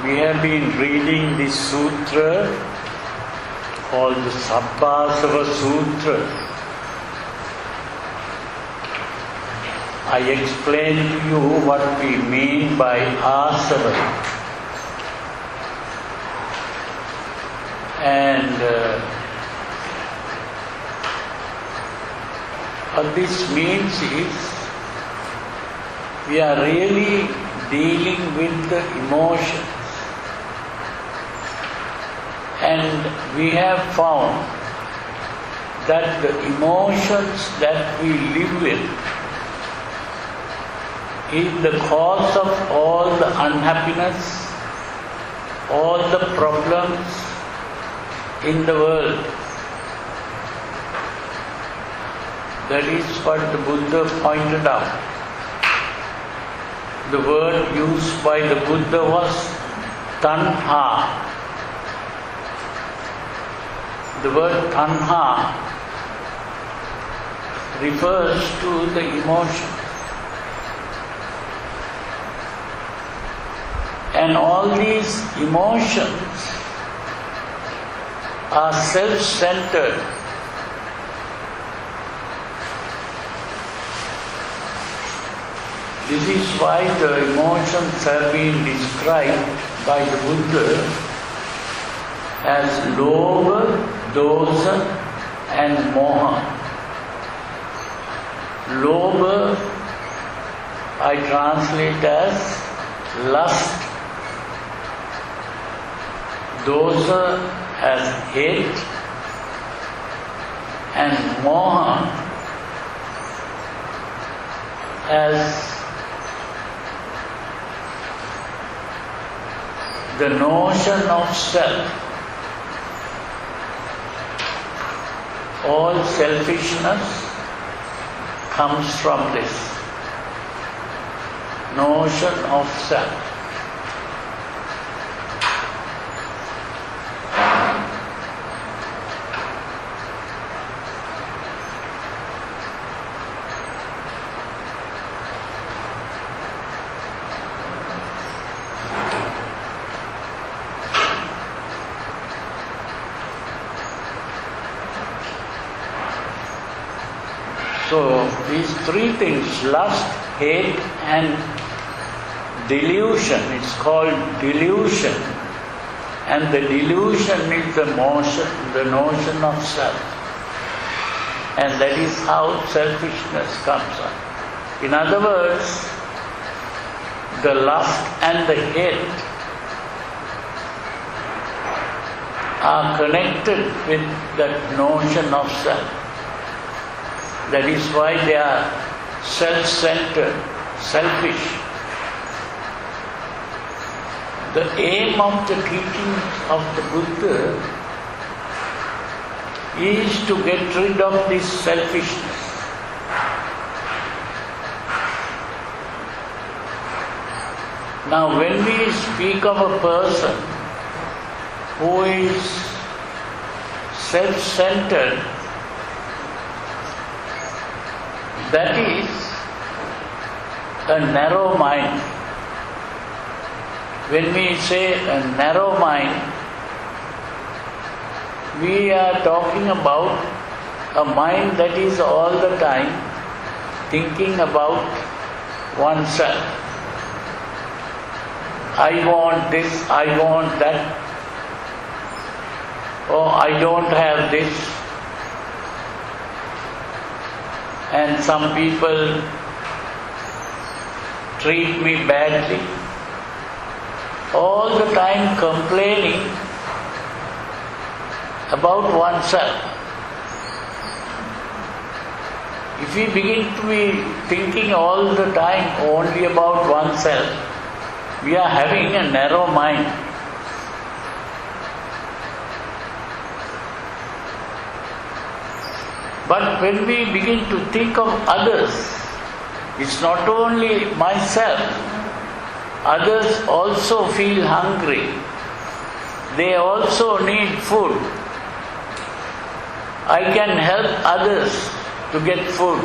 We have been reading this sutra called the Sabbasava Sutta. I explained to you what we mean by asava. And what this means is we are really dealing with the emotions. And we have found that the emotions that we live with is the cause of all the unhappiness, all the problems in the world. That is what the Buddha pointed out. The word used by the Buddha was tanha. The word tanha refers to the emotion. And all these emotions are self-centered. This is why the emotions have been described by the Buddha as lobha, dosa and moha. Lobha I translate as lust, dosa as hate, and moha as the notion of self. All selfishness comes from this notion of self. So these three things, lust, hate and delusion, it's called delusion. And the delusion is the notion of self. And that is how selfishness comes up. In other words, the lust and the hate are connected with that notion of self. That is why they are self-centered, selfish. The aim of the teachings of the Buddha is to get rid of this selfishness. Now when we speak of a person who is self-centered, that is a narrow mind. When we say a narrow mind, we are talking about a mind that is all the time thinking about oneself. I want this, I want that, or I don't have this. And some people treat me badly. All the time complaining about oneself. If we begin to be thinking all the time only about oneself, we are having a narrow mind. But when we begin to think of others, it's not only myself. Others also feel hungry. They also need food. I can help others to get food.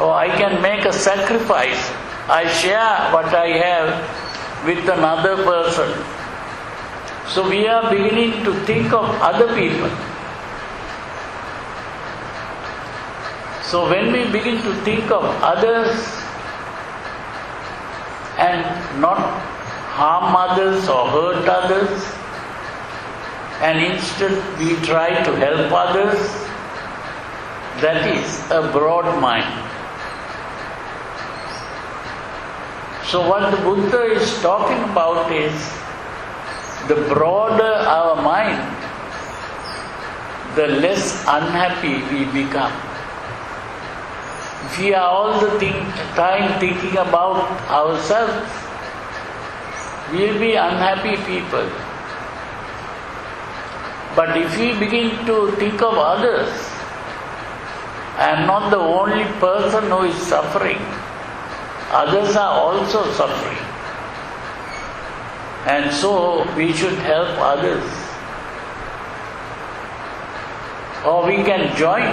Or I can make a sacrifice. I share what I have with another person. So we are beginning to think of other people. So when we begin to think of others and not harm others or hurt others, and instead we try to help others, that is a broad mind. So what the Buddha is talking about is, the broader our mind, the less unhappy we become. If we are all the time thinking about ourselves, we will be unhappy people. But if we begin to think of others, I am not the only person who is suffering. Others are also suffering. And so we should help others. Or we can join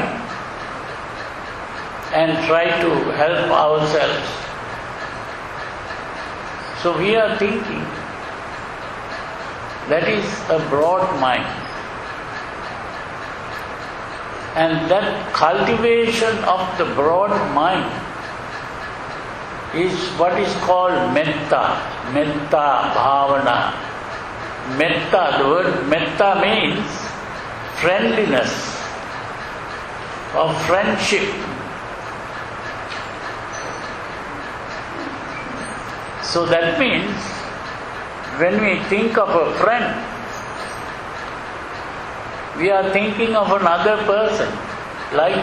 and try to help ourselves. So we are thinking, that is a broad mind. And that cultivation of the broad mind is what is called metta, metta bhavana. Metta, the word metta means friendliness or friendship. So that means when we think of a friend, we are thinking of another person like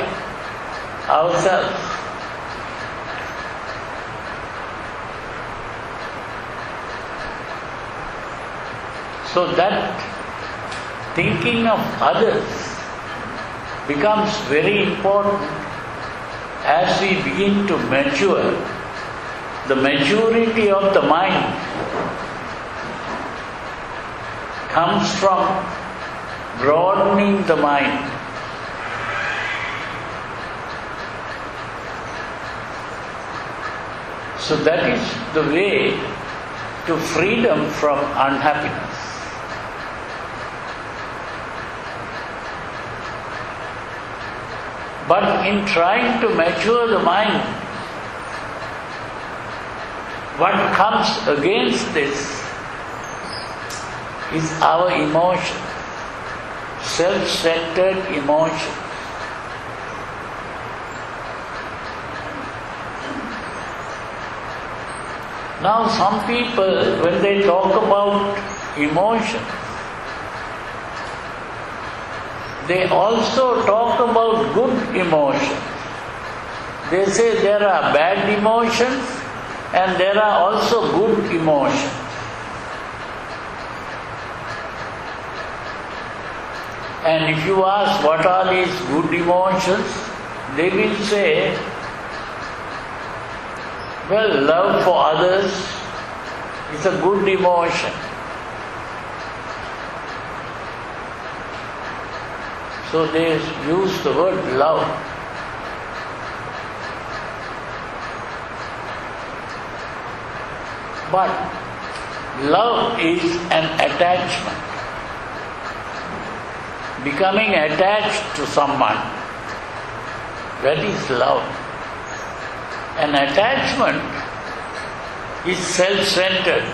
ourselves. So that thinking of others becomes very important as we begin to mature. The maturity of the mind comes from broadening the mind. So that is the way to freedom from unhappiness. But in trying to mature the mind, what comes against this is our emotion, self-centered emotion. Now some people, when they talk about emotion, they also talk about good emotions. They say there are bad emotions and there are also good emotions. And if you ask what are these good emotions, they will say, well, love for others is a good emotion. So they use the word love. But love is an attachment. Becoming attached to someone, that is love. An attachment is self-centered.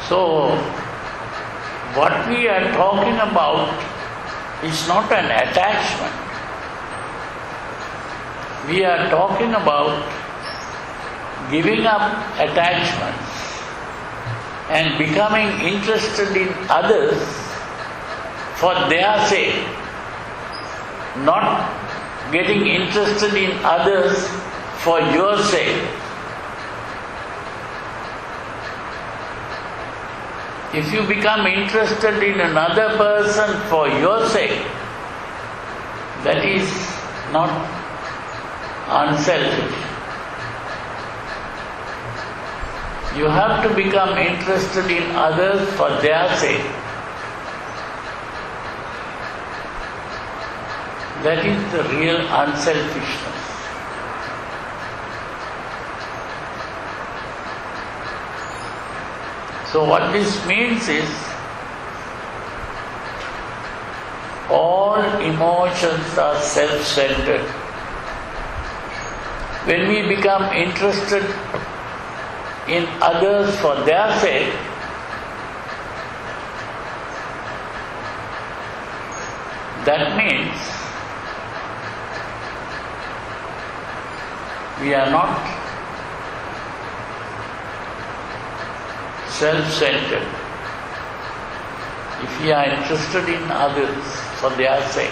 So, what we are talking about is not an attachment. We are talking about giving up attachments and becoming interested in others for their sake, not getting interested in others for your sake. If you become interested in another person for your sake, that is not unselfish. You have to become interested in others for their sake. That is the real unselfishness. So what this means is, all emotions are self-centered. When we become interested in others for their sake, that means we are not self-centered. If we are interested in others for their sake.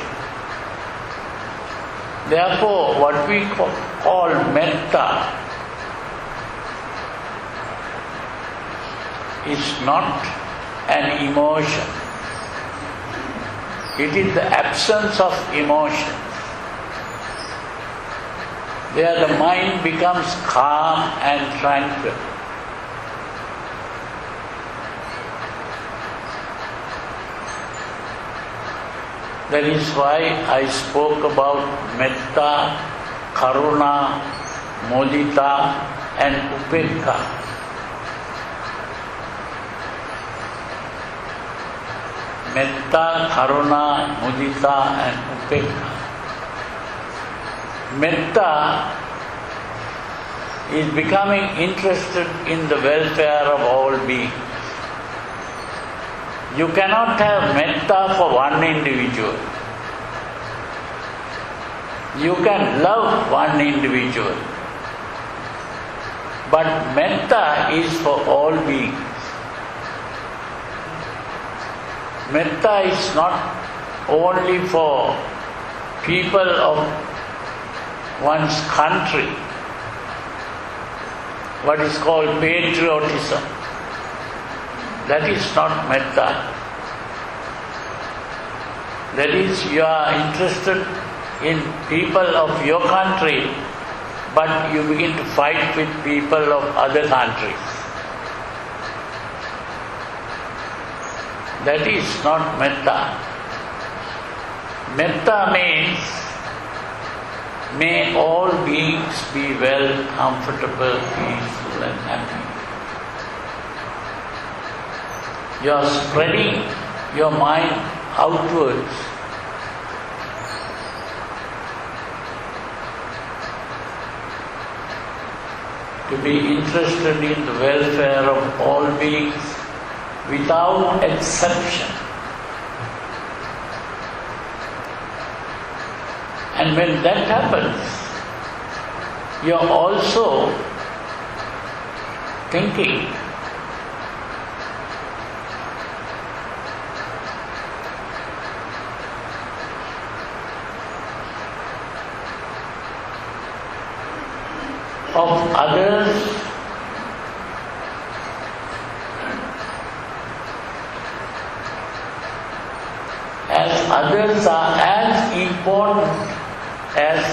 Therefore, what we call metta is not an emotion. It is the absence of emotion. There the mind becomes calm and tranquil. That is why I spoke about metta, karuna, mudita and upekkha. Metta, karuna, mudita and upekkha. Metta is becoming interested in the welfare of all beings. You cannot have metta for one individual. You can love one individual. But metta is for all beings. Metta is not only for people of one's country, what is called patriotism. That is not metta. That is, you are interested in people of your country, but you begin to fight with people of other countries. That is not metta. Metta means, may all beings be well, comfortable, peaceful and happy. You are spreading your mind outwards. To be interested in the welfare of all beings without exception. And when that happens, you are also thinking of others as others are as important as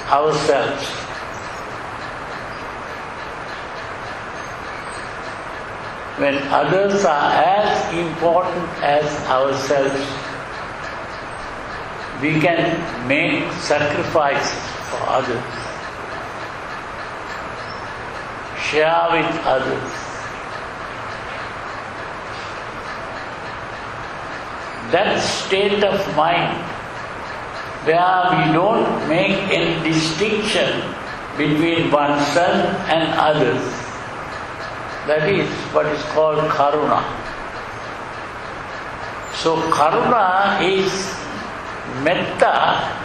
ourselves. When others are as important as ourselves, we can make sacrifices for others, share with others. That state of mind where we don't make any distinction between oneself and others, that is what is called karuna. So karuna is metta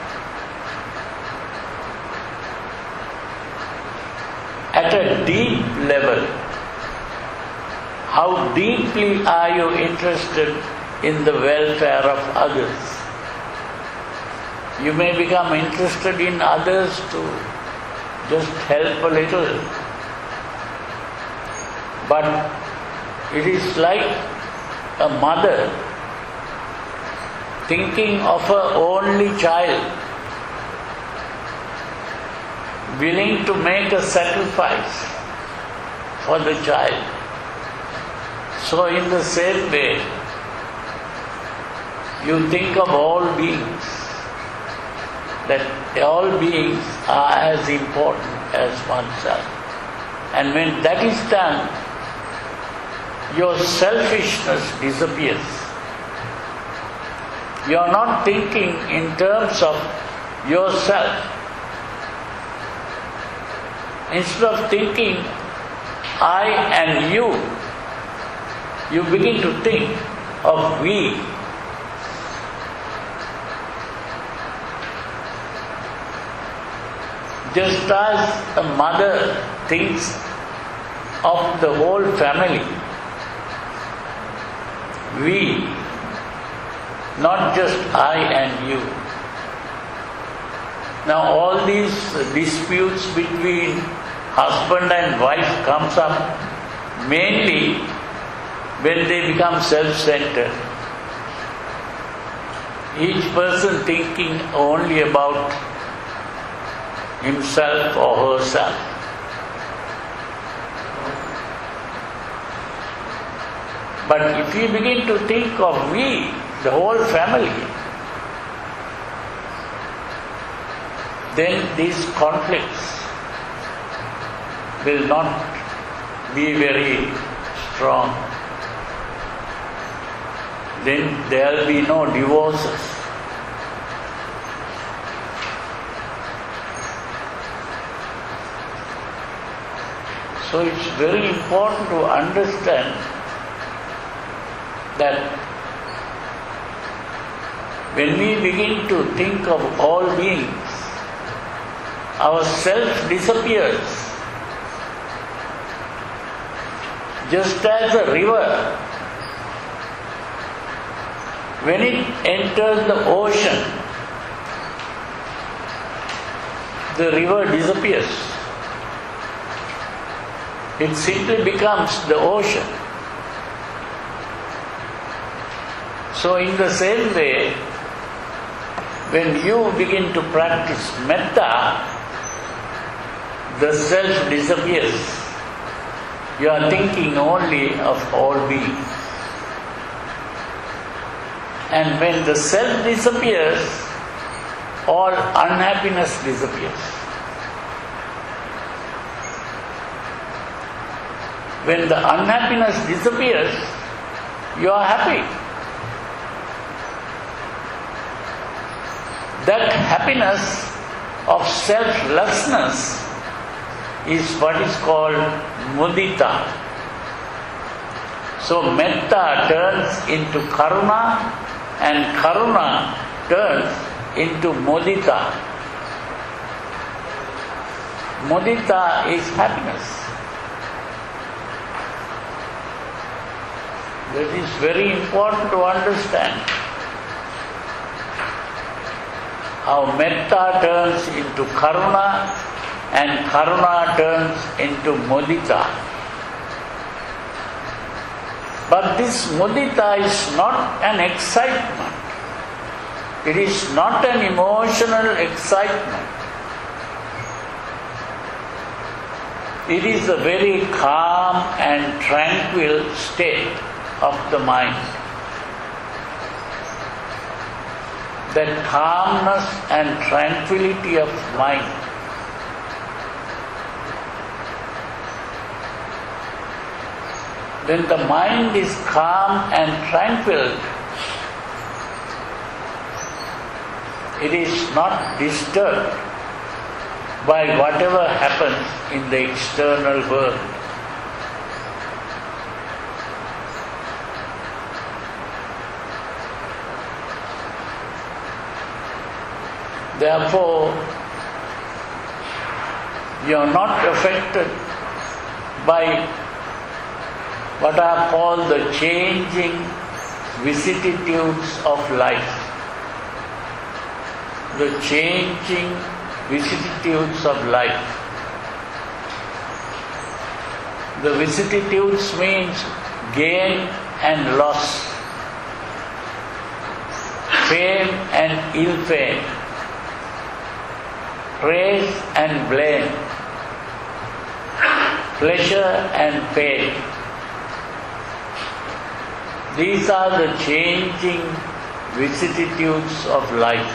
at a deep level. How deeply are you interested in the welfare of others? You may become interested in others to just help a little. But it is like a mother thinking of her only child, willing to make a sacrifice for the child. So in the same way, you think of all beings that all beings are as important as oneself. And when that is done, your selfishness disappears. You are not thinking in terms of yourself. Instead of thinking I and you begin to think of we. Just as a mother thinks of the whole family, we, not just I and you. Now all these disputes between husband and wife comes up mainly when they become self-centered. Each person thinking only about himself or herself. But if you begin to think of we, the whole family, then these conflicts will not be very strong. Then there will be no divorces. So it's very important to understand that when we begin to think of all beings, our self disappears. Just as a river, when it enters the ocean, the river disappears. It simply becomes the ocean. So in the same way, when you begin to practice metta, the self disappears. You are thinking only of all beings. And when the self disappears, all unhappiness disappears. When the unhappiness disappears, you are happy. That happiness of selflessness is what is called mudita. So metta turns into karuna and karuna turns into mudita. Mudita is happiness. That is very important to understand. How metta turns into karuna and karuna turns into mudita. But this mudita is not an excitement. It is not an emotional excitement. It is a very calm and tranquil state of the mind. That calmness and tranquility of mind when the mind is calm and tranquil, it is not disturbed by whatever happens in the external world. Therefore, you are not affected by what are called the changing vicissitudes of life. The changing vicissitudes of life. The vicissitudes means gain and loss, fame and ill fame, praise and blame, pleasure and pain. These are the changing vicissitudes of life.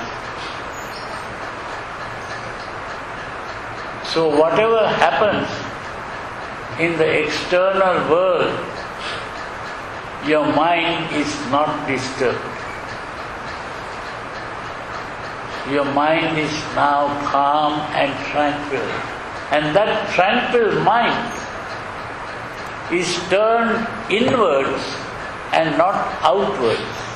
So whatever happens in the external world, your mind is not disturbed. Your mind is now calm and tranquil. And that tranquil mind is turned inwards and not outwards.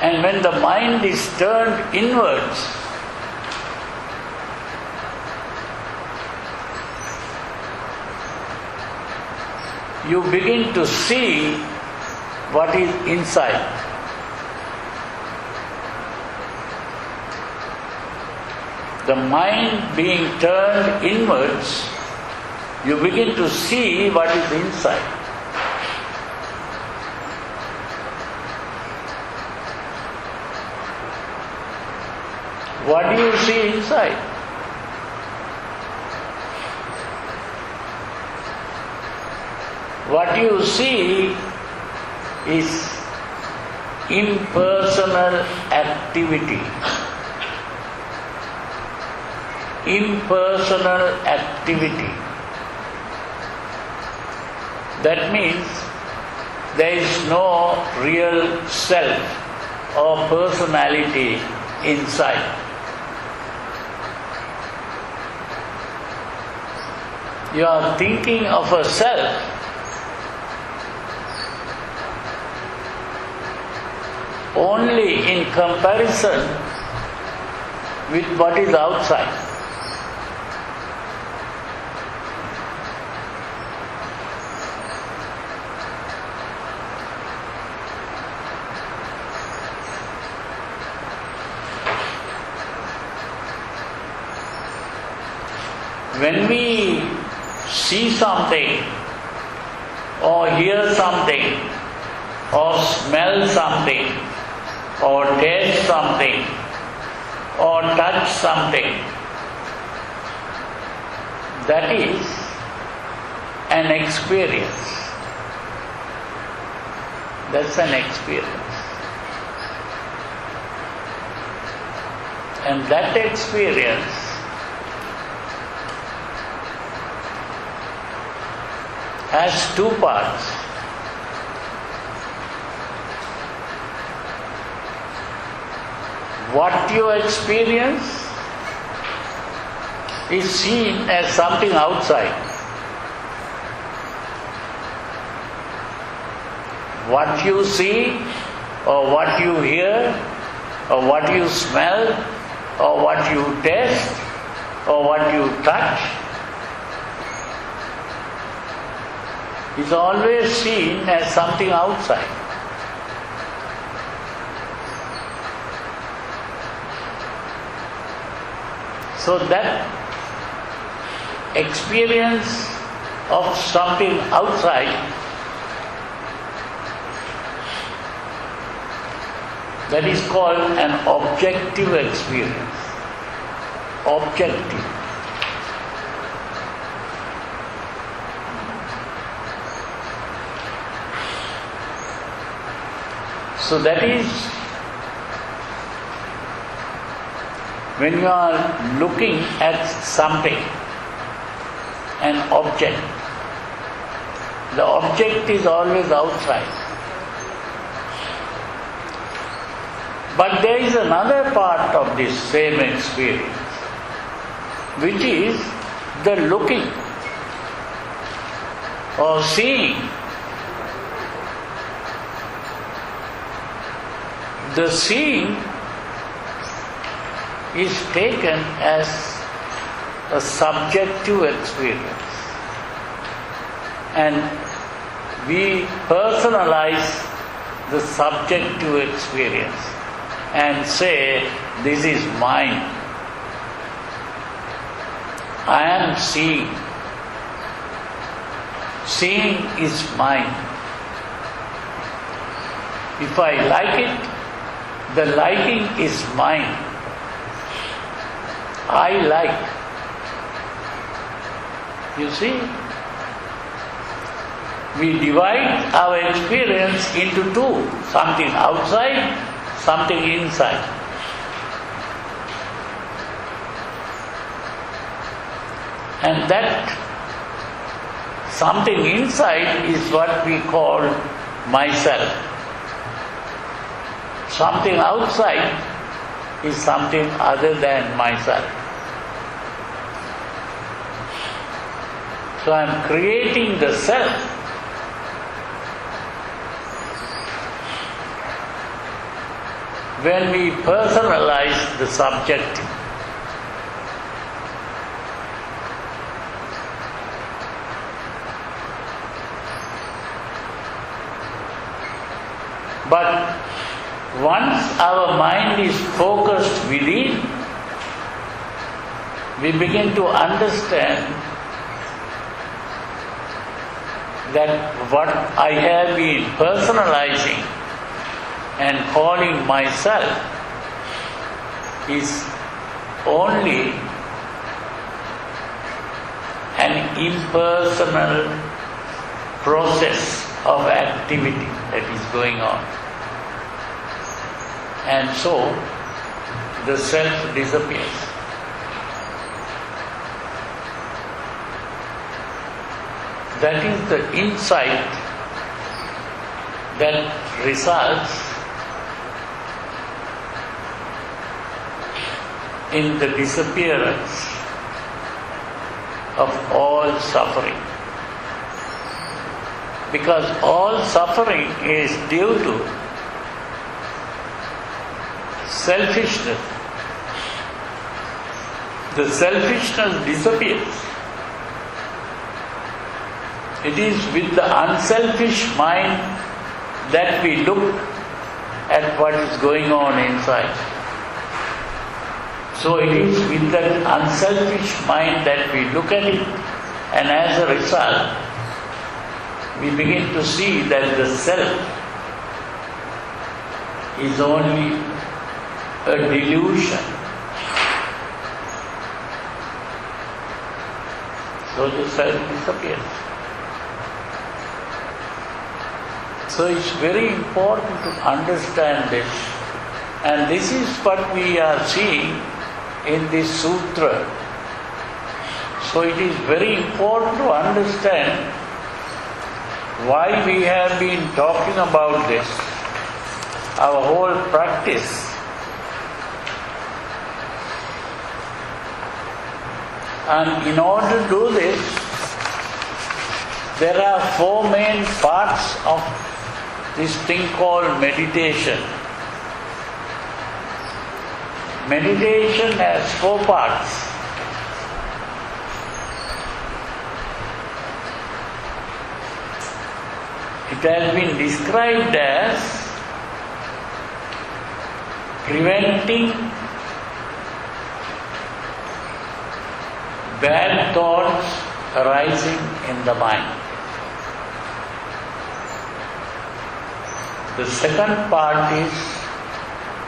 And when the mind is turned inwards, you begin to see what is inside. The mind being turned inwards, you begin to see what is inside. What do you see inside? What you see is impersonal activity. Impersonal activity. That means there is no real self or personality inside. You are thinking of a self only in comparison with what is outside. When we see something or hear something or smell something or taste something or touch something, that is an experience. That's an experience. And that experience has two parts. What you experience is seen as something outside. What you see or what you hear or what you smell or what you taste or what you touch is always seen as something outside. So that experience of something outside, that is called an objective experience. Objective. So that is when you are looking at something, an object. The object is always outside. But there is another part of this same experience, which is the looking or seeing. The seeing is taken as a subjective experience, and we personalize the subjective experience and say, this is mine. I am seeing. Seeing is mine. If I like it, the liking is mine. I like. You see? We divide our experience into two, something outside, something inside. And that something inside is what we call myself. Something outside is something other than myself. So I am creating the self. When we personalize the subjective. But once our mind is focused within, we begin to understand that what I have been personalizing and calling myself is only an impersonal process of activity that is going on. And so the self disappears. That is the insight that results in the disappearance of all suffering. Because all suffering is due to selfishness. The selfishness disappears. It is with the unselfish mind that we look at what is going on inside. So it is with that unselfish mind that we look at it, and as a result, we begin to see that the self is only a delusion. So the self disappears. So it's very important to understand this, and this is what we are seeing in this sutra. So it is very important to understand why we have been talking about this, our whole practice. And in order to do this, there are four main parts of this thing called meditation. Meditation has four parts. It has been described as preventing bad thoughts arising in the mind. The second part is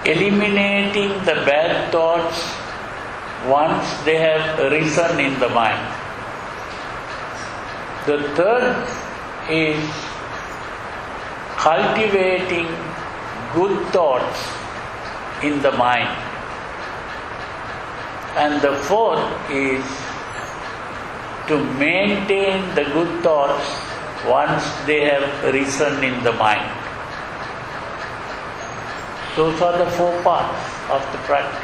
eliminating the bad thoughts once they have arisen in the mind. The third is cultivating good thoughts in the mind. And the fourth is to maintain the good thoughts once they have arisen in the mind. Those are the four parts of the practice.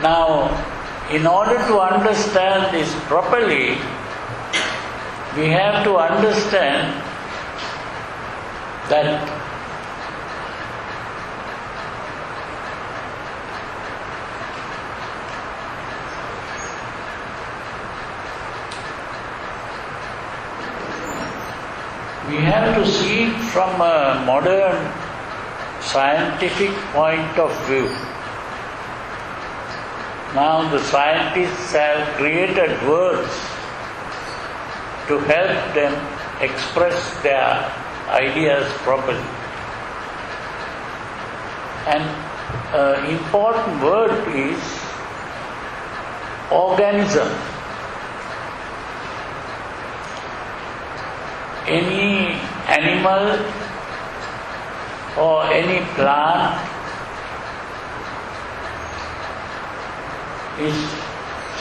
Now, in order to understand this properly, we have to understand that we have to see it from a modern scientific point of view. Now the scientists have created words to help them express their ideas properly. An important word is organism. Any animal or any plant is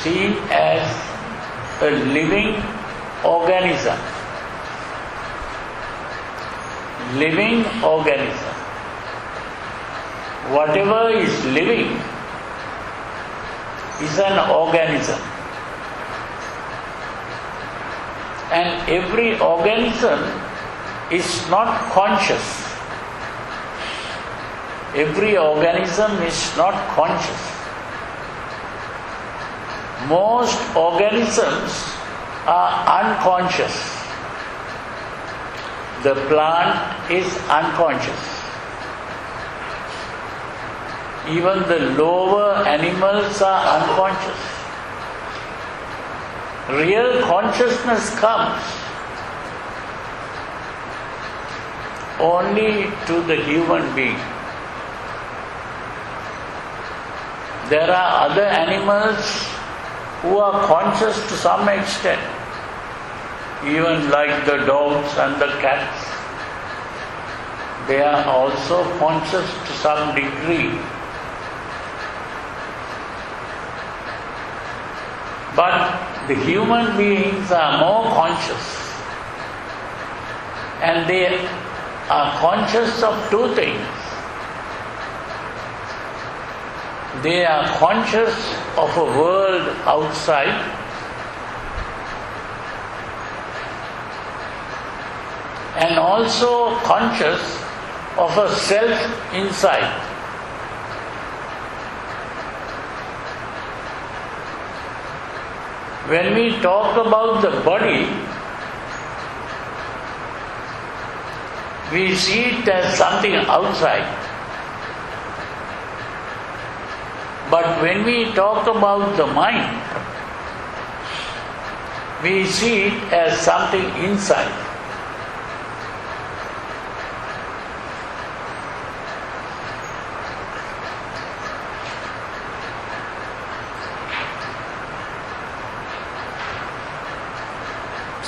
seen as a living organism. Living organism. Whatever is living is an organism. And every organism is not conscious. Every organism is not conscious. Most organisms are unconscious. The plant is unconscious. Even the lower animals are unconscious. Real consciousness comes only to the human being. There are other animals who are conscious to some extent, even like the dogs and the cats. They are also conscious to some degree. But the human beings are more conscious, and they are conscious of two things. They are conscious of a world outside, and also conscious of a self inside. When we talk about the body, we see it as something outside. But when we talk about the mind, we see it as something inside.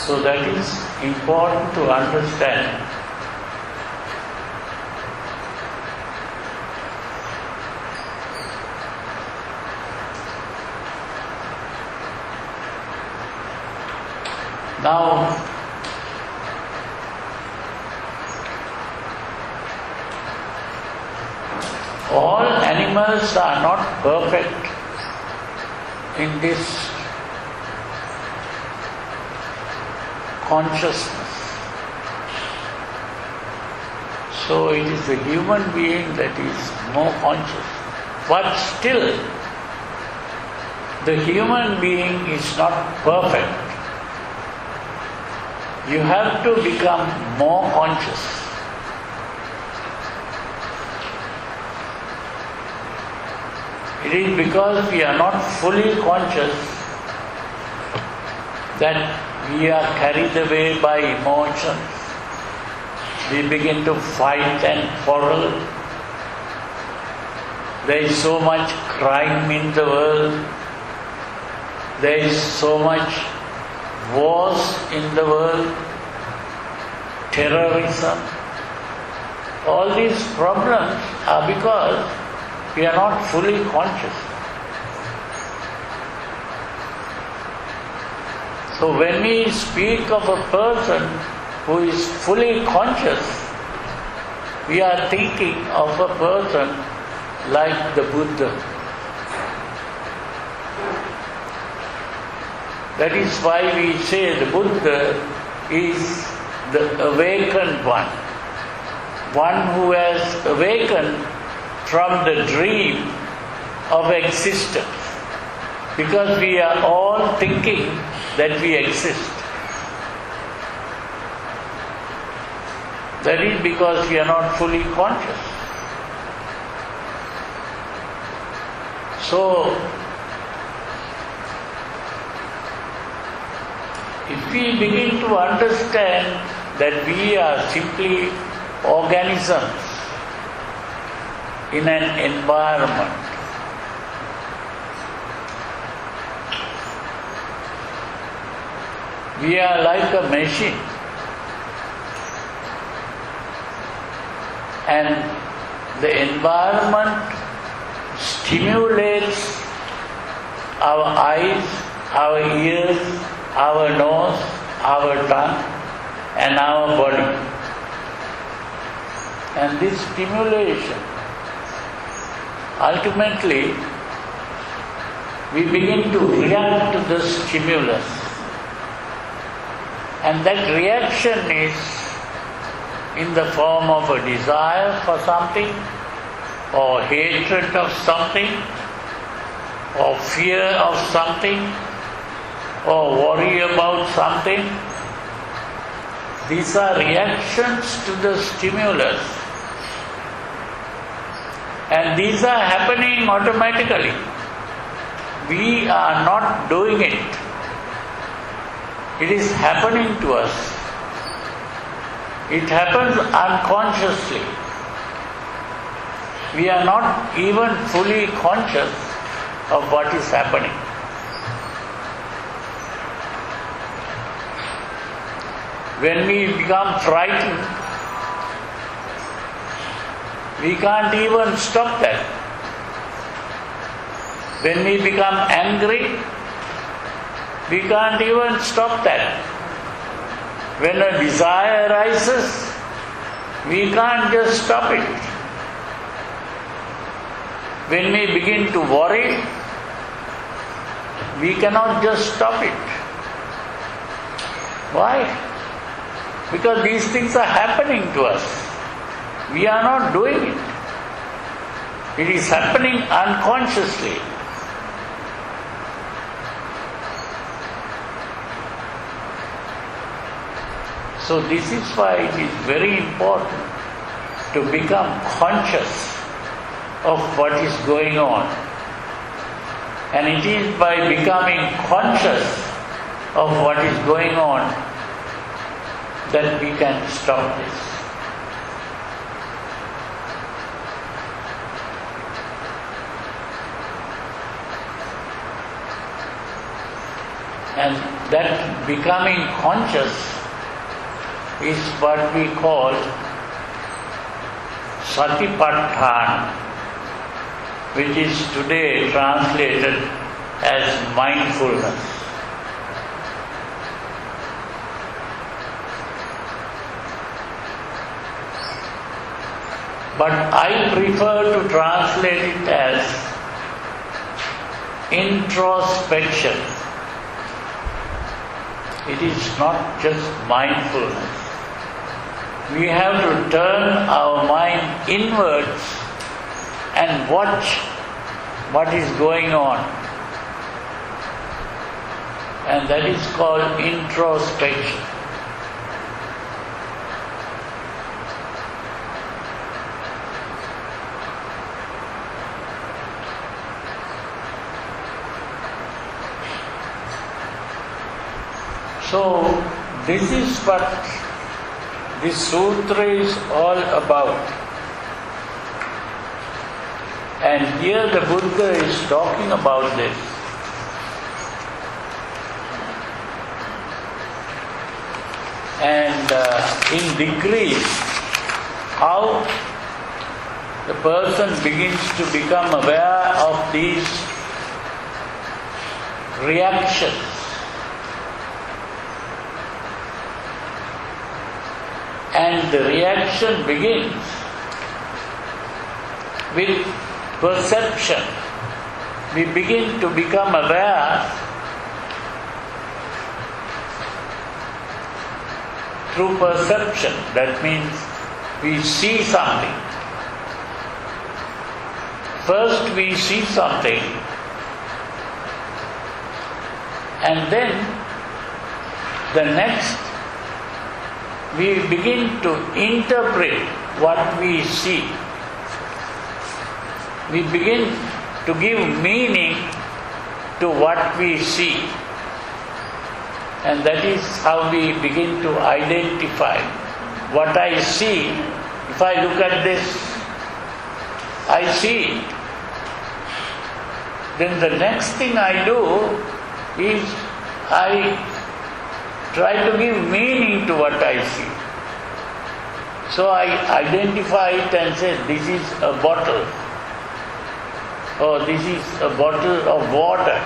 So that is important to understand. Now, all animals are not perfect in this consciousness. So it is the human being that is more conscious. But still, the human being is not perfect. You have to become more conscious. It is because we are not fully conscious that we are carried away by emotions. We begin to fight and quarrel. There is so much crime in the world. There is so much wars in the world, terrorism. All these problems are because we are not fully conscious. So when we speak of a person who is fully conscious, we are thinking of a person like the Buddha. That is why we say the Buddha is the awakened one who has awakened from the dream of existence. Because we are all thinking that we exist. That is because we are not fully conscious. So, if we begin to understand that we are simply organisms in an environment, we are like a machine, and the environment stimulates our eyes, our ears, our nose, our tongue, and our body. And this stimulation, ultimately, we begin to react to the stimulus. And that reaction is in the form of a desire for something, or hatred of something, or fear of something, or worry about something. These are reactions to the stimulus. And these are happening automatically. We are not doing it. It is happening to us. It happens unconsciously. We are not even fully conscious of what is happening. When we become frightened, we can't even stop that. When we become angry, we can't even stop that. When a desire arises, we can't just stop it. When we begin to worry, we cannot just stop it. Why? Because these things are happening to us. We are not doing it. It is happening unconsciously. So this is why it is very important to become conscious of what is going on. And it is by becoming conscious of what is going on that we can stop this. And that becoming conscious is what we call satipatthana, which is today translated as mindfulness. But I prefer to translate it as introspection. It is not just mindfulness. We have to turn our mind inwards and watch what is going on. And that is called introspection. So, this is what this sutra is all about. And here the Buddha is talking about this. And in degrees, how the person begins to become aware of these reactions. And the reaction begins with perception. We begin to become aware through perception. That means we see something. First we see something, and then the next we begin to interpret what we see. We begin to give meaning to what we see. And that is how we begin to identify what I see. If I look at this, I see it. Then the next thing I do is I try to give meaning to what I see. So I identify it and say, this is a bottle. Or this is a bottle of water.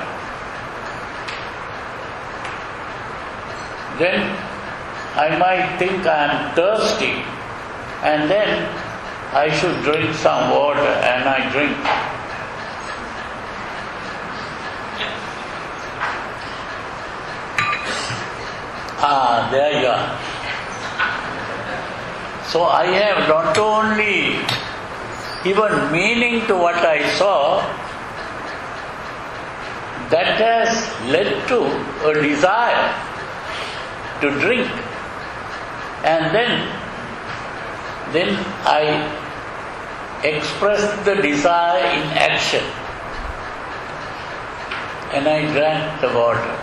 then I might think I am thirsty, and then I should drink some water, and I drink. There you are. So I have not only given meaning to what I saw, that has led to a desire to drink. And then I expressed the desire in action, and I drank the water.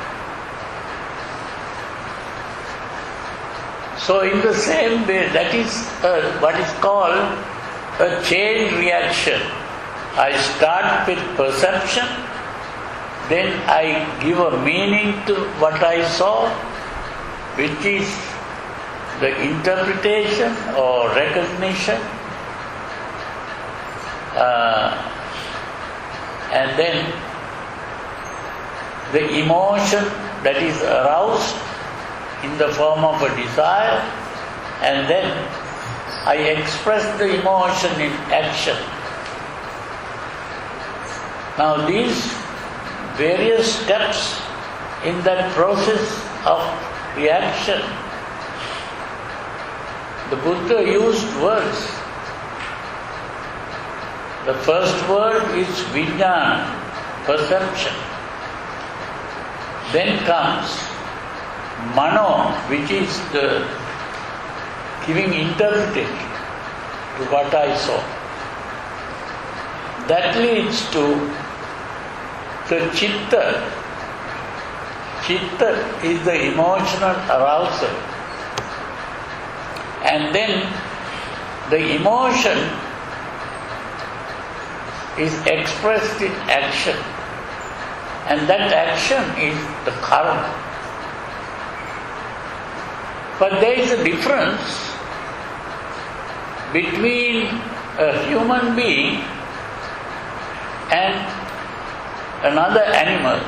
So in the same way, that is what is called a chain reaction. I start with perception, then I give a meaning to what I saw, which is the interpretation or recognition, and then the emotion that is aroused in the form of a desire, and then I express the emotion in action. Now these various steps in that process of reaction, the Buddha used words. The first word is vijnana, perception. Then comes mano, which is the giving interpretation to what I saw. That leads to the chitta. Chitta is the emotional arousal. And then the emotion is expressed in action. And that action is the karma. But there is a difference between a human being and another animal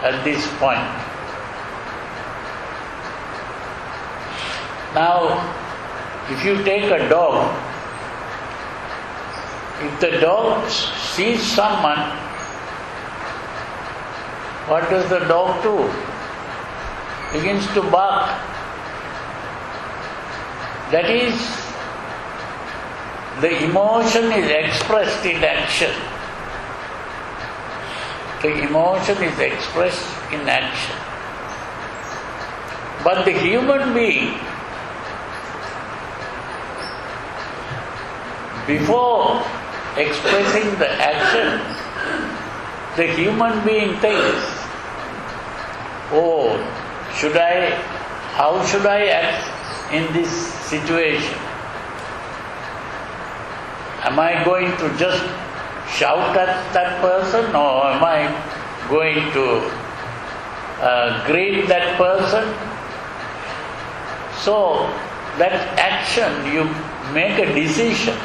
at this point. Now, if you take a dog, if the dog sees someone, what does the dog do? Begins to bark. That is, the emotion is expressed in action. The emotion is expressed in action. But the human being, before expressing the action, the human being thinks, oh, how should I act in this situation? Am I going to just shout at that person, or am I going to greet that person? So that action, you make a decision.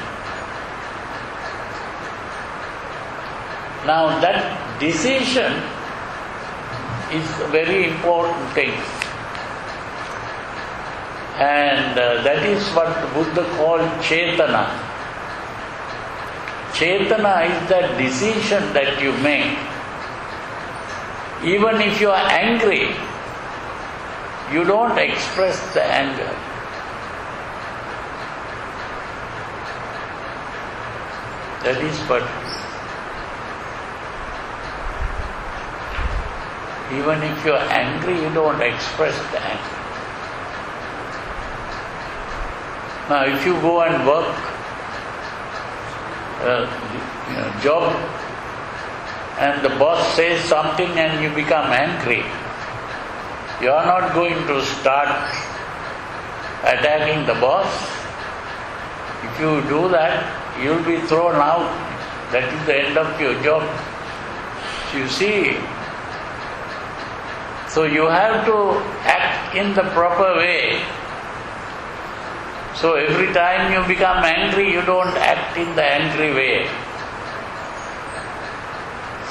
Now that decision is a very important thing. And that is what Buddha called chetana. Chetana is that decision that you make. Even if you are angry, you don't express the anger. That is what. Even if you are angry, you don't express the anger. Now, if you go and work job, and the boss says something and you become angry, you are not going to start attacking the boss. If you do that, you will be thrown out. That is the end of your job. You see, so you have to act in the proper way. So every time you become angry, you don't act in the angry way.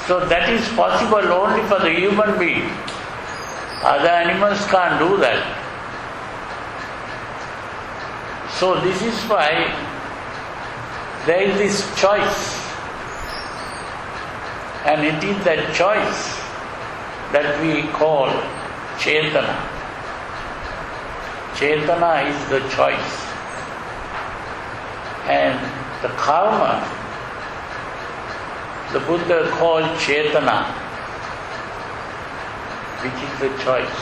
So that is possible only for the human being. Other animals can't do that. So this is why there is this choice. And it is that choice that we call Chetana. Chetana is the choice. And the karma, the Buddha called Chetana, which is the choice.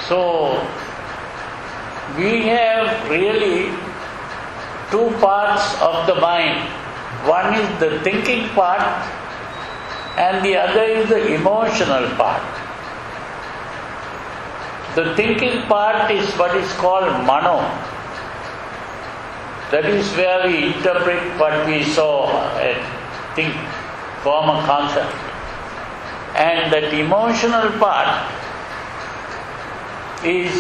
So, we have really two parts of the mind. One is the thinking part and the other is the emotional part. The thinking part is what is called mano. That is where we interpret what we saw and think, form a concept. And that emotional part is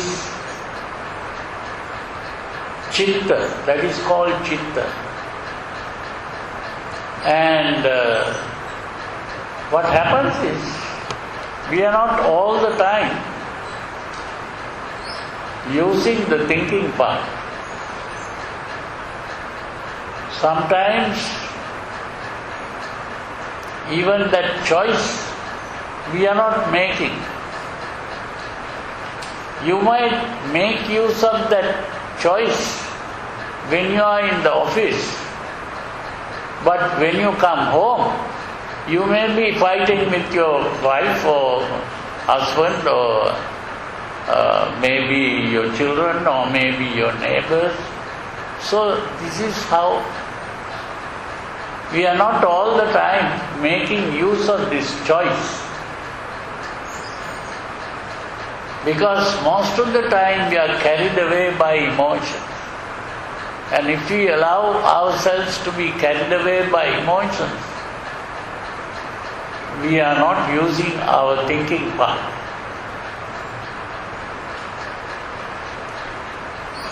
chitta, that is called chitta. And what happens is, we are not all the time using the thinking part. Sometimes even that choice we are not making. You might make use of that choice when you are in the office, but when you come home, you may be fighting with your wife or husband or maybe your children or maybe your neighbors. So this is how we are not all the time making use of this choice. Because most of the time we are carried away by emotion. And if we allow ourselves to be carried away by emotions, we are not using our thinking part.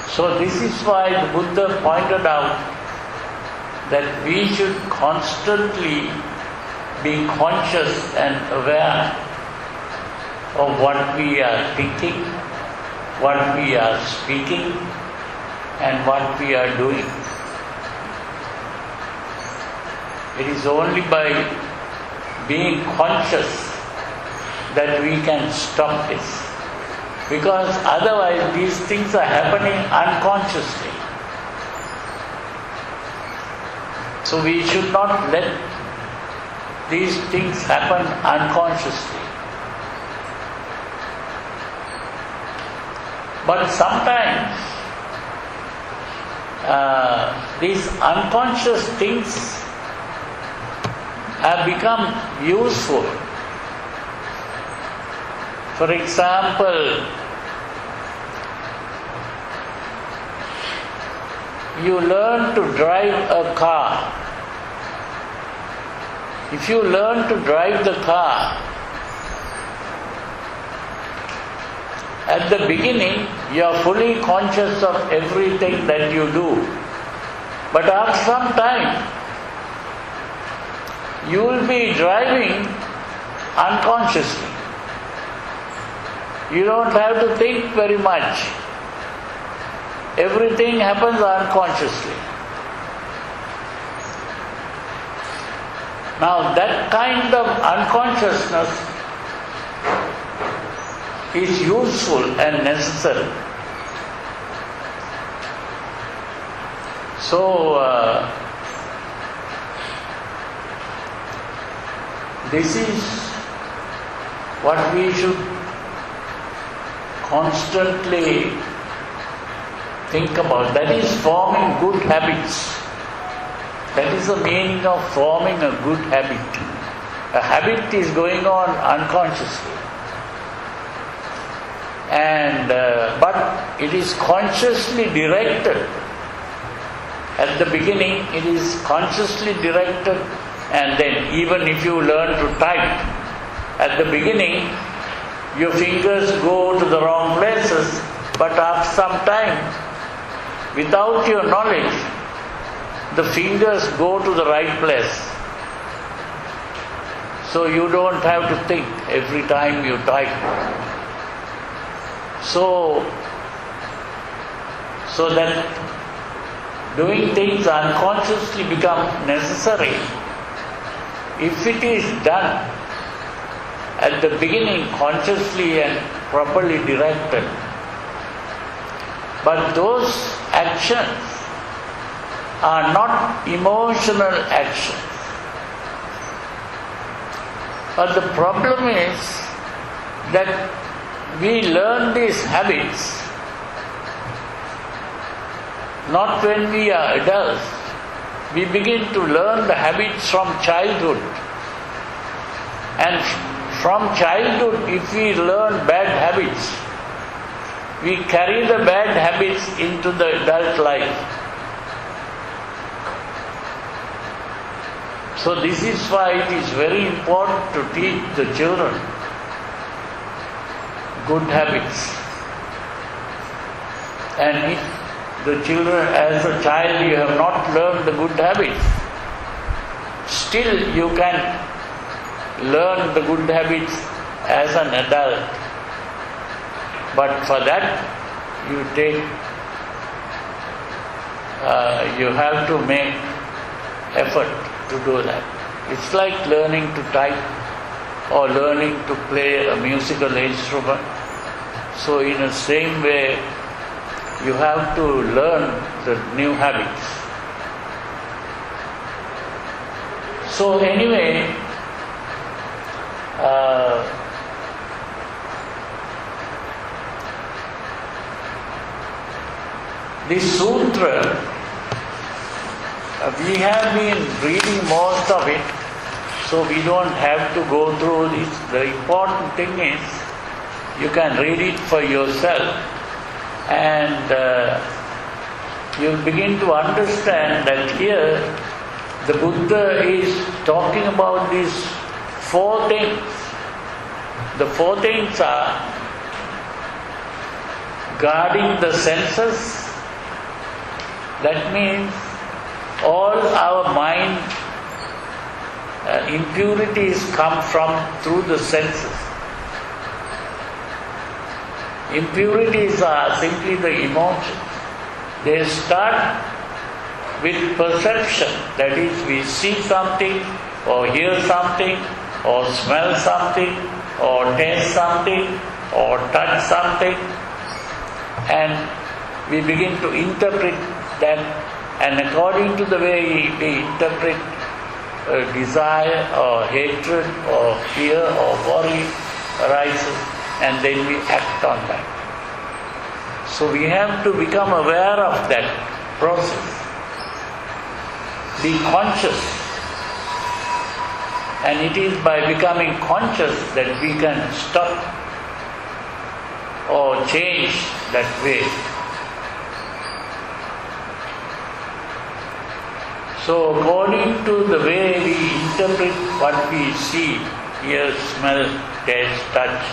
So this is why the Buddha pointed out that we should constantly be conscious and aware of what we are thinking, what we are speaking, and what we are doing. It is only by being conscious that we can stop this. Because otherwise these things are happening unconsciously. So we should not let these things happen unconsciously. But sometimes these unconscious things have become useful. For example, you learn to drive a car. If you learn to drive the car, at the beginning you are fully conscious of everything that you do. But after some time, you will be driving unconsciously. You don't have to think very much. Everything happens unconsciously. Now that kind of unconsciousness is useful and necessary. So this is what we should constantly think about. That is forming good habits. That is the meaning of forming a good habit. A habit is going on unconsciously. And but it is consciously directed. At the beginning it is consciously directed, and then even if you learn to type, at the beginning your fingers go to the wrong places, but after some time, without your knowledge, the fingers go to the right place. So you don't have to think every time you type. So that doing things unconsciously become necessary if it is done at the beginning consciously and properly directed. But those actions are not emotional actions. But the problem is that we learn these habits not when we are adults. We begin to learn the habits from childhood. And from childhood, if we learn bad habits, we carry the bad habits into the adult life. So this is why it is very important to teach the children good habits. And if the children, as a child, you have not learned the good habits, still you can learn the good habits as an adult. But for that, you have to make effort to do that. It's like learning to type or learning to play a musical instrument. So in the same way, you have to learn the new habits. So anyway, this sutra, we have been reading most of it, so we don't have to go through this. The important thing is you can read it for yourself, and you'll begin to understand that here the Buddha is talking about these four things. The four things are guarding the senses. That means all our mind impurities come through the senses. Impurities are simply the emotions. They start with perception, that is, we see something, or hear something, or smell something, or taste something, or touch something, and we begin to interpret that, and according to the way we interpret desire, or hatred, or fear, or worry arises, and then we act on that. So we have to become aware of that process. Be conscious. And it is by becoming conscious that we can stop or change that way. So according to the way we interpret what we see, hear, smell, taste, touch,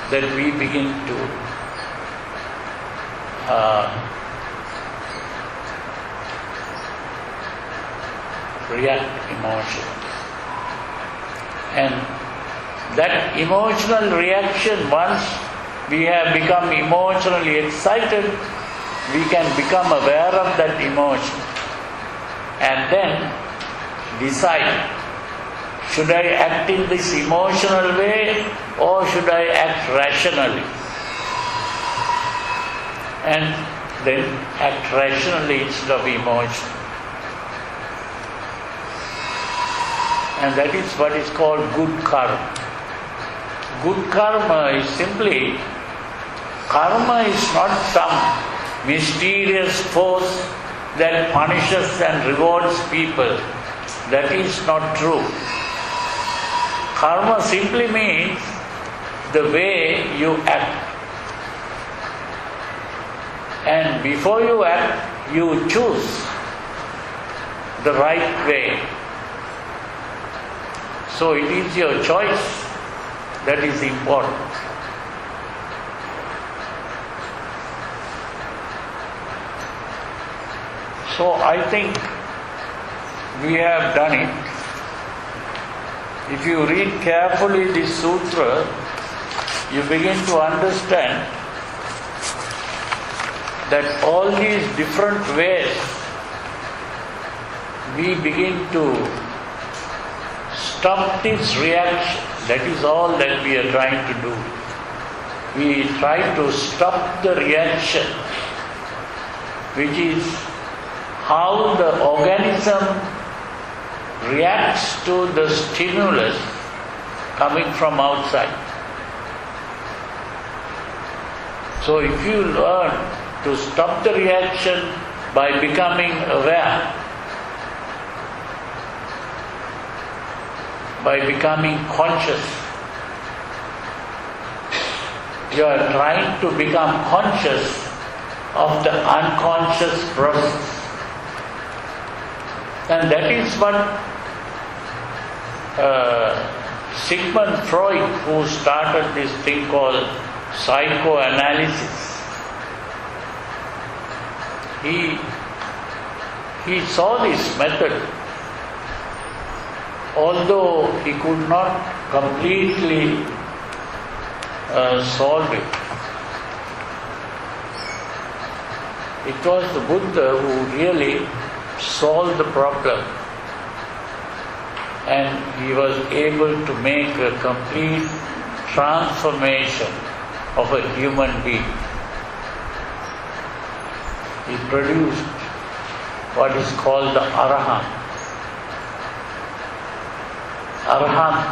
that we begin to react emotionally. And that emotional reaction, once we have become emotionally excited, we can become aware of that emotion and then decide, should I act in this emotional way or should I act rationally? And then act rationally instead of emotion. And that is what is called good karma. Good karma is simply, karma is not some mysterious force that punishes and rewards people. That is not true. Karma simply means the way you act. And before you act, you choose the right way. So it is your choice that is important. So I think we have done it. if you read carefully this sutra, you begin to understand that all these different ways we begin to stop this reaction. That is all that we are trying to do. We try to stop the reaction, which is how the organism reacts to the stimulus coming from outside. So if you learn to stop the reaction by becoming aware, by becoming conscious, you are trying to become conscious of the unconscious process. And that is what Sigmund Freud, who started this thing called psychoanalysis, he saw this method, although he could not completely solve it. It was the Buddha who really solved the problem, and he was able to make a complete transformation of a human being. He produced what is called the Arahant. Arahant.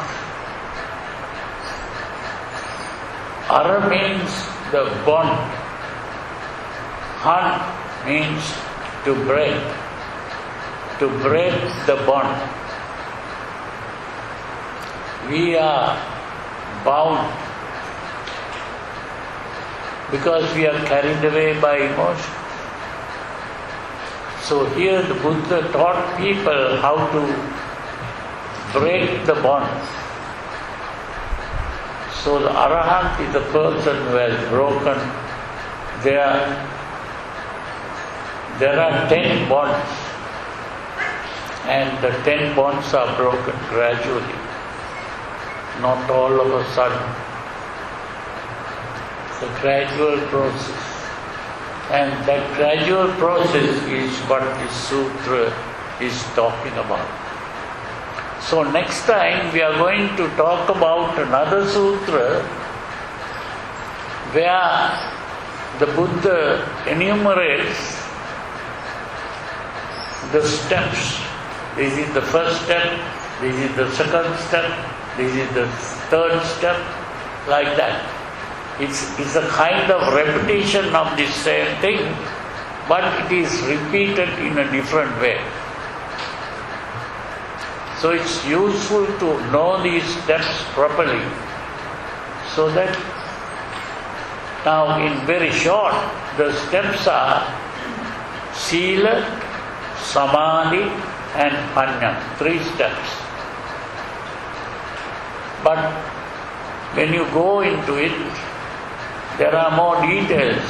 Ara means the bond. Han means to break the bond. We are bound because we are carried away by emotion. So here the Buddha taught people how to break the bonds. So the Arahant is the person who has broken. There are 10 bonds, and the 10 bonds are broken gradually, not all of a sudden. It's a gradual process. And that gradual process is what this sutra is talking about. So next time we are going to talk about another sutra where the Buddha enumerates the steps. This is the first step, this is the second step, this is the third step, like that. It's a kind of repetition of the same thing, but it is repeated in a different way. So it's useful to know these steps properly, so that now in very short, the steps are Sila, Samadhi and Panya, 3 steps. But when you go into it, there are more details,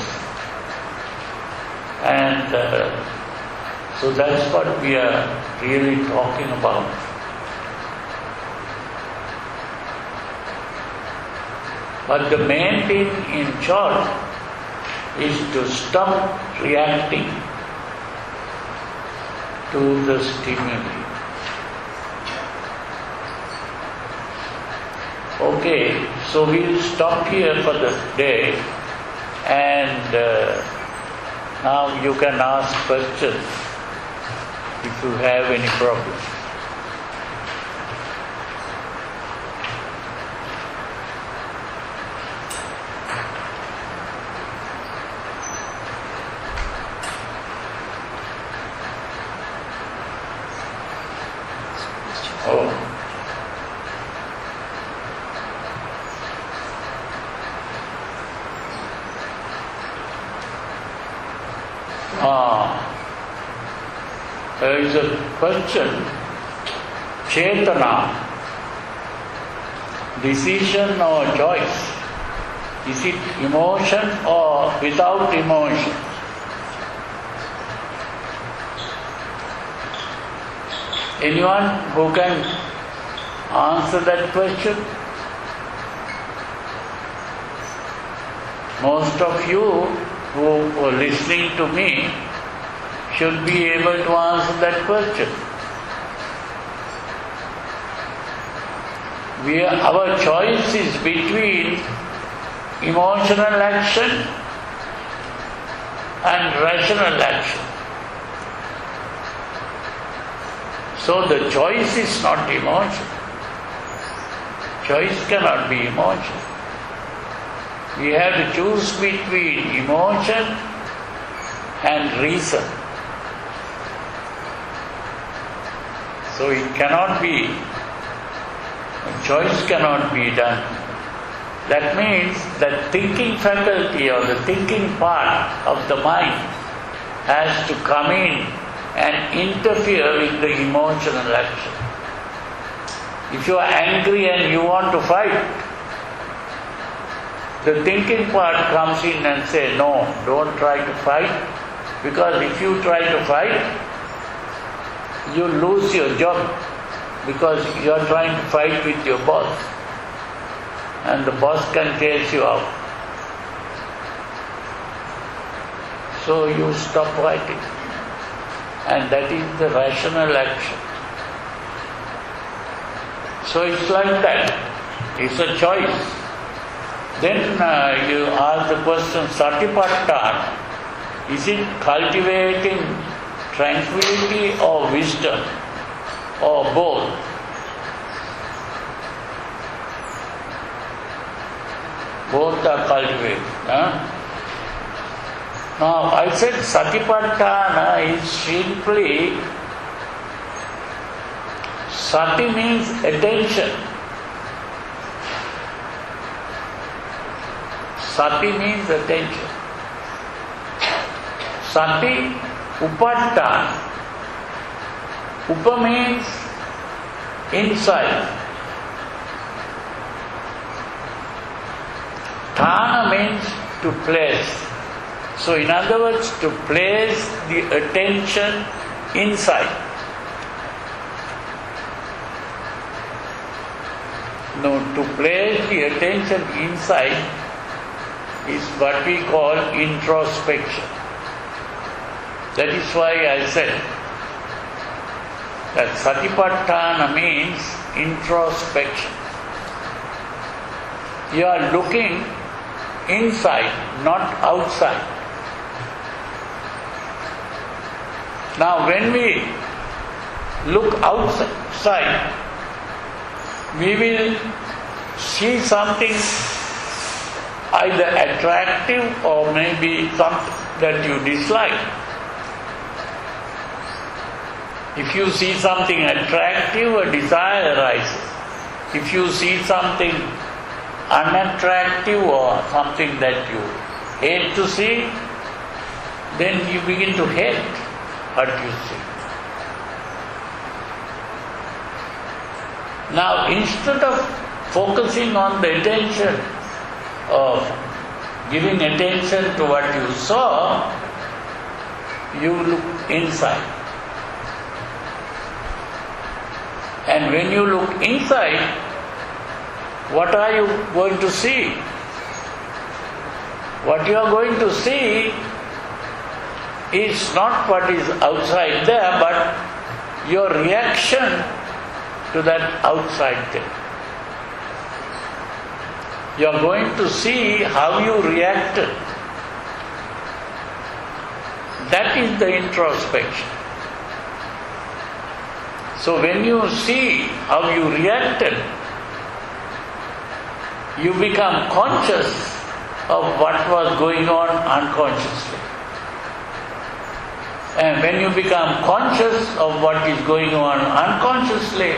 and so that's what we are really talking about. But the main thing in short is to stop reacting to the stimuli. Okay, so we'll stop here for the day, and now you can ask questions if you have any problems. There is a question, Chetana, decision or choice, is it emotion or without emotion? Anyone who can answer that question? Most of you who are listening to me should be able to answer that question. Our choice is between emotional action and rational action. So the choice is not emotion. Choice cannot be emotion. We have to choose between emotion and reason. So it cannot be, choice cannot be done. That means that thinking faculty or the thinking part of the mind has to come in and interfere with the emotional action. If you are angry and you want to fight, the thinking part comes in and says, no, don't try to fight, because if you try to fight, you lose your job, because you are trying to fight with your boss, and the boss can chase you out. So you stop fighting, and that is the rational action. So it's like that. It's a choice. Then you ask the question, Satipatthana, is it cultivating tranquility or wisdom, or both? Both are cultivated. Now I said Satipatthana is simply, Sati means attention. Sati means attention. Sati, Upattana. Upa means inside. Thana means to place. So in other words, to place the attention inside. No, to place the attention inside is what we call introspection. That is why I said that Satipatthana means introspection. You are looking inside, not outside. Now when we look outside, we will see something either attractive or maybe something that you dislike. If you see something attractive, a desire arises. If you see something unattractive or something that you hate to see, then you begin to hate what you see. Now, instead of focusing on the attention, of giving attention to what you saw, you look inside. And when you look inside, what are you going to see? What you are going to see is not what is outside there, but your reaction to that outside thing. You are going to see how you reacted. That is the introspection. So when you see how you reacted, you become conscious of what was going on unconsciously. And when you become conscious of what is going on unconsciously,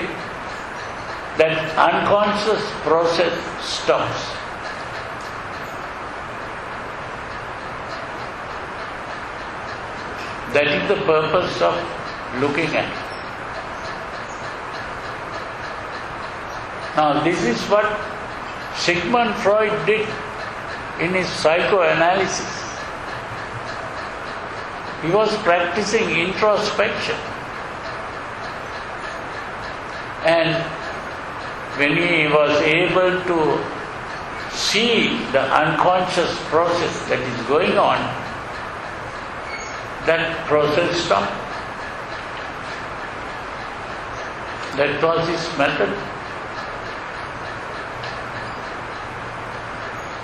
that unconscious process stops. That is the purpose of looking at it. Now this is what Sigmund Freud did in his psychoanalysis. He was practicing introspection. And when he was able to see the unconscious process that is going on, that process stopped. That was his method.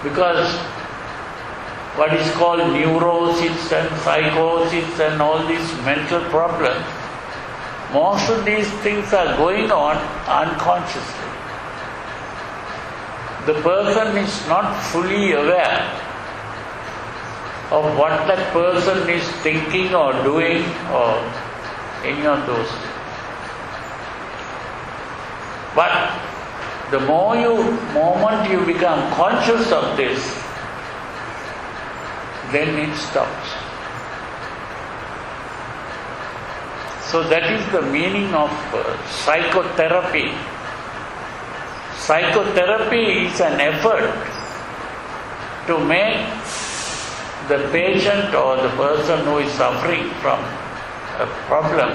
Because what is called neurosis and psychosis and all these mental problems, most of these things are going on unconsciously. The person is not fully aware of what that person is thinking or doing or any of those things. But the moment you become conscious of this, then it stops. So that is the meaning of psychotherapy. Psychotherapy is an effort to make the patient or the person who is suffering from a problem,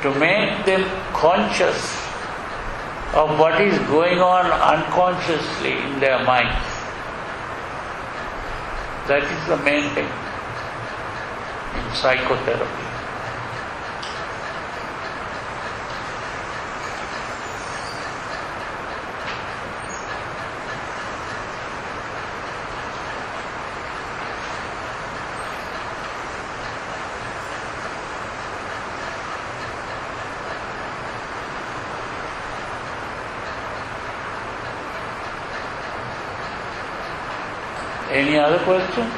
to make them conscious of what is going on unconsciously in their minds. That is the main thing in psychotherapy. Any other questions?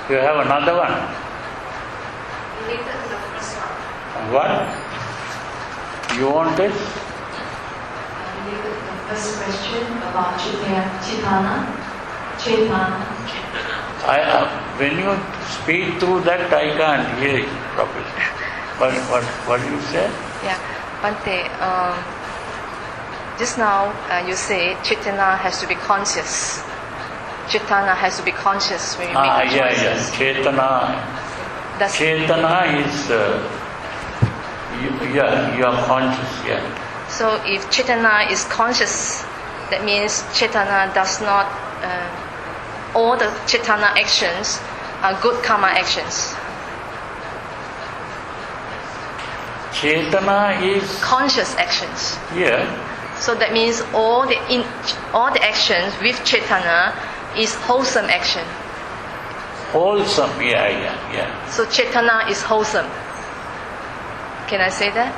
You have another one? Related to the first one. What? You want this? Related to the first question about Chetana. When you speak through that, I can't hear it properly. What do you say? Yeah, Bhante, just now you say Chetana has to be conscious. Chetana has to be conscious when you make choices. Chetana. Chetana is, you are conscious, yeah. So if Chetana is conscious, that means Chetana does not, all the Chetana actions are good karma actions. Chetana is conscious actions. Yeah. So that means all the actions with Chetana is wholesome action. Wholesome, yeah. So Chetana is wholesome. Can I say that?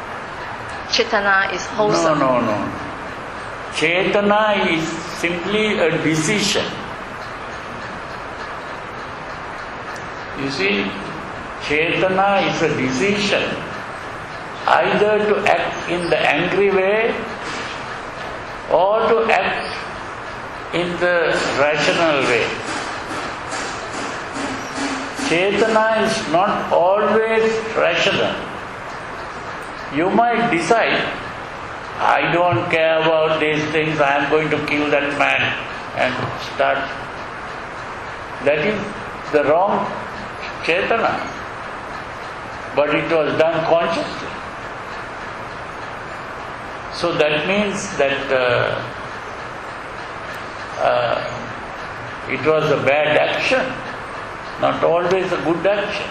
Chetana is wholesome. No. Chetana is simply a decision. You see, Chetana is a decision either to act in the angry way or to act in the rational way. Chetana is not always rational. You might decide, I don't care about these things, I am going to kill that man and start. That is the wrong Chetana. But it was done consciously. So that means that it was a bad action, not always a good action.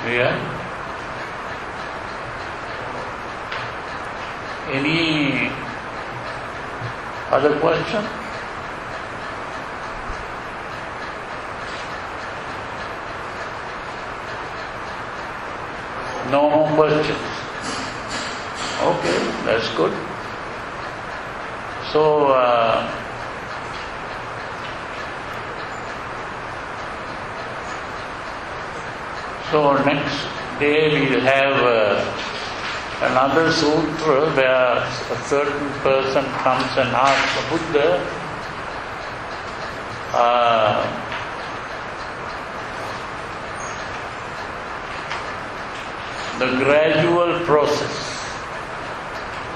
Yeah. Any other question? No more questions. Okay, that's good. So next day we will have another sutra where a certain person comes and asks the Buddha, the gradual process,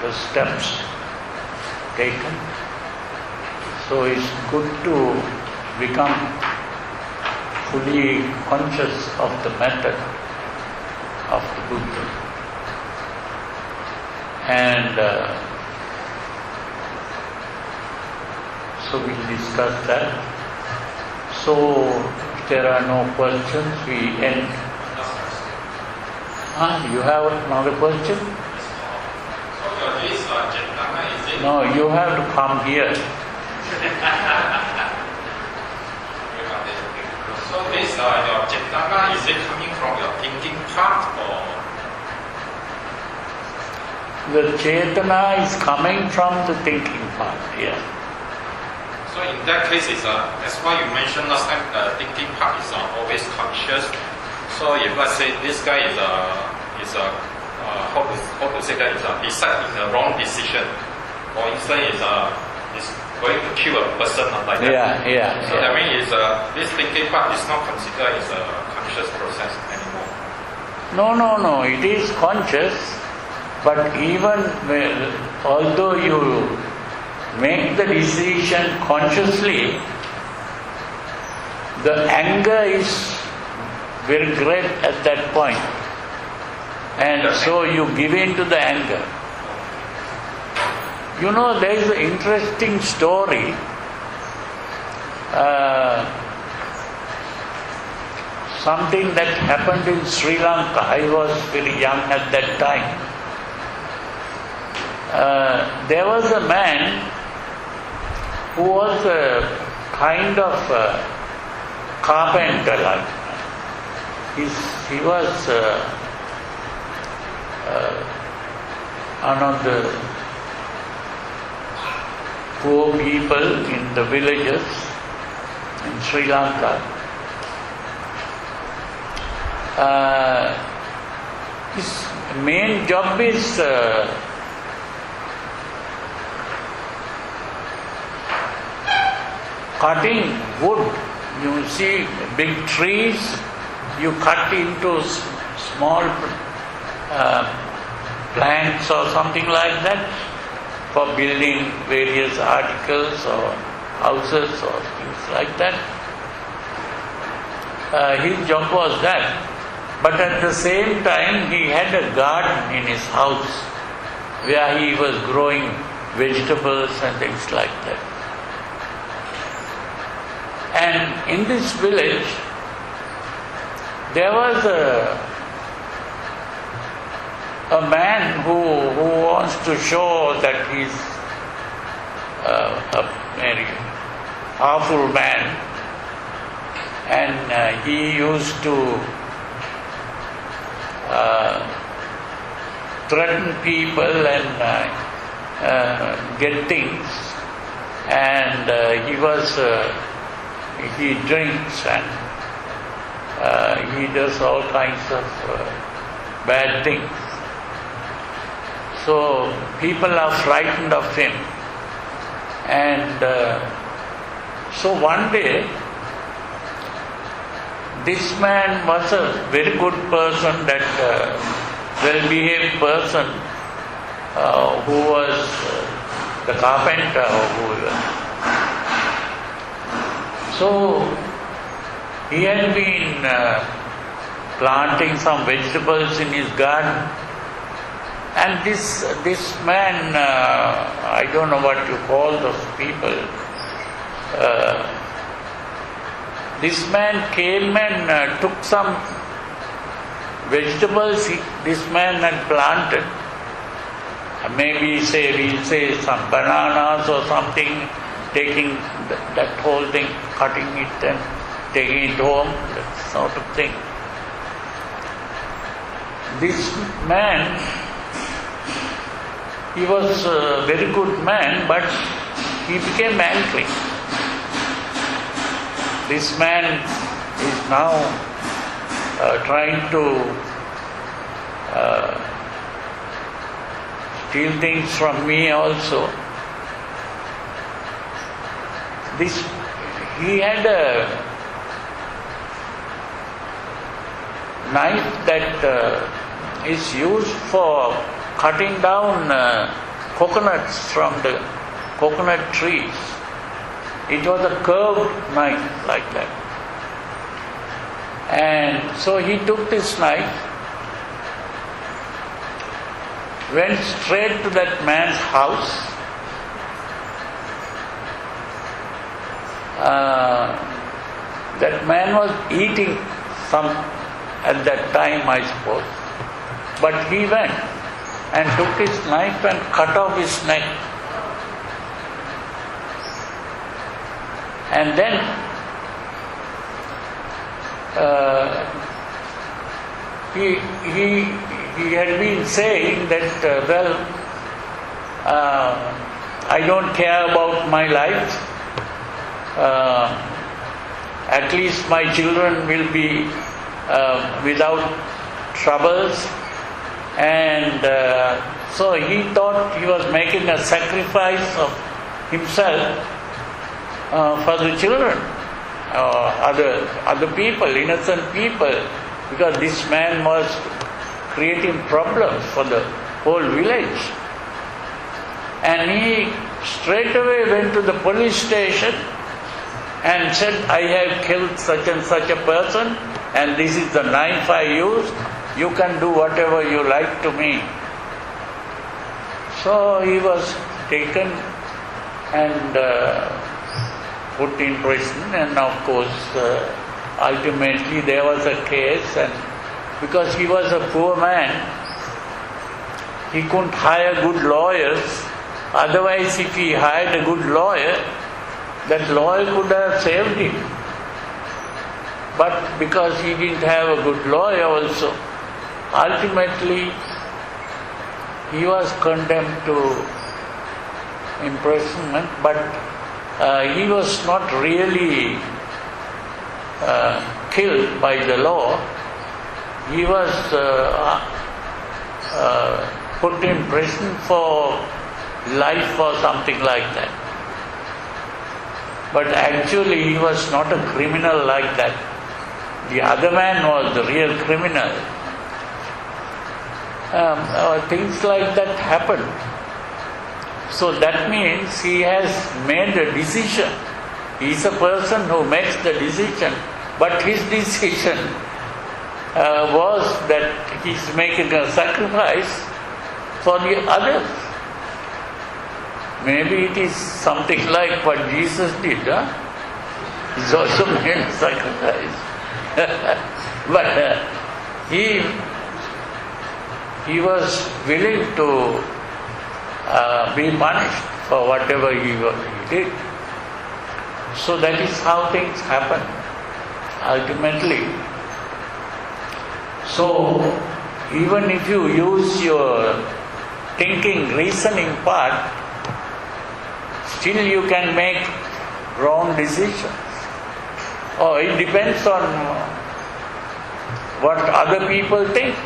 the steps taken. So it's good to become fully conscious of the method of the Buddha. And so we'll discuss that. So if there are no questions, we end. You have another question? No, you have to come here. So this your Chetana, is it coming from your thinking part or? The Chetana is coming from the thinking part, yeah. So in that case, that's why you mentioned last time, the thinking part is always conscious. So if let's say this guy is how to say that is deciding the wrong decision, for instance, is going to kill a person like that. So that means this thinking part is not considered as a conscious process anymore. No. It is conscious, but even although you make the decision consciously, the anger is very great at that point, and so you give in to the anger. You know, there is an interesting story. Something that happened in Sri Lanka. I was very young at that time. There was a man who was a kind of carpenter like. He was one of the poor people in the villages in Sri Lanka. His main job is cutting wood. You see big trees, you cut into small planks or something like that for building various articles or houses or things like that. His job was that. But at the same time, he had a garden in his house where he was growing vegetables and things like that. And in this village, there was a man who wants to show that he's a very powerful man, and he used to threaten people and get things, and he drinks and he does all kinds of bad things. So people are frightened of him, and so one day this man was a very good person, that well-behaved person who was the carpenter or whoever. So he had been planting some vegetables in his garden, and this man, I don't know what you call those people, this man came and took some vegetables this man had planted. Maybe we'll say some bananas or something, taking that whole thing, cutting it and taking it home, that sort of thing. This man, he was a very good man, but he became angry. This man is now trying to steal things from me also. he had a knife that is used for cutting down coconuts from the coconut trees. It was a curved knife like that. And so he took this knife, went straight to that man's house. That man was eating some at that time, I suppose. But he went and took his knife and cut off his neck. And then he had been saying that, I don't care about my life. At least my children will be without troubles. And so he thought he was making a sacrifice of himself for the children, other people, innocent people, because this man was creating problems for the whole village. And he straight away went to the police station and said, I have killed such and such a person, and this is the knife I used. You can do whatever you like to me. So he was taken and put in prison, and of course ultimately there was a case, and because he was a poor man, he couldn't hire good lawyers. Otherwise, if he hired a good lawyer, that lawyer could have saved him. But because he didn't have a good lawyer also, ultimately he was condemned to imprisonment, but he was not really killed by the law. He was put in prison for life or something like that. But actually he was not a criminal like that. The other man was the real criminal. Things like that happen. So that means he has made a decision. He is a person who makes the decision, but his decision was that he is making a sacrifice for the others. Maybe it is something like what Jesus did. He's also made a sacrifice. But he was willing to be punished for whatever he did. So that is how things happen ultimately. So even if you use your thinking, reasoning part, still you can make wrong decisions. Or it depends on what other people think.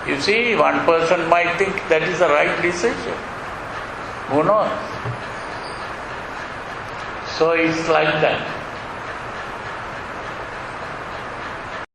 You see, one person might think that is the right decision. Who knows? So it's like that.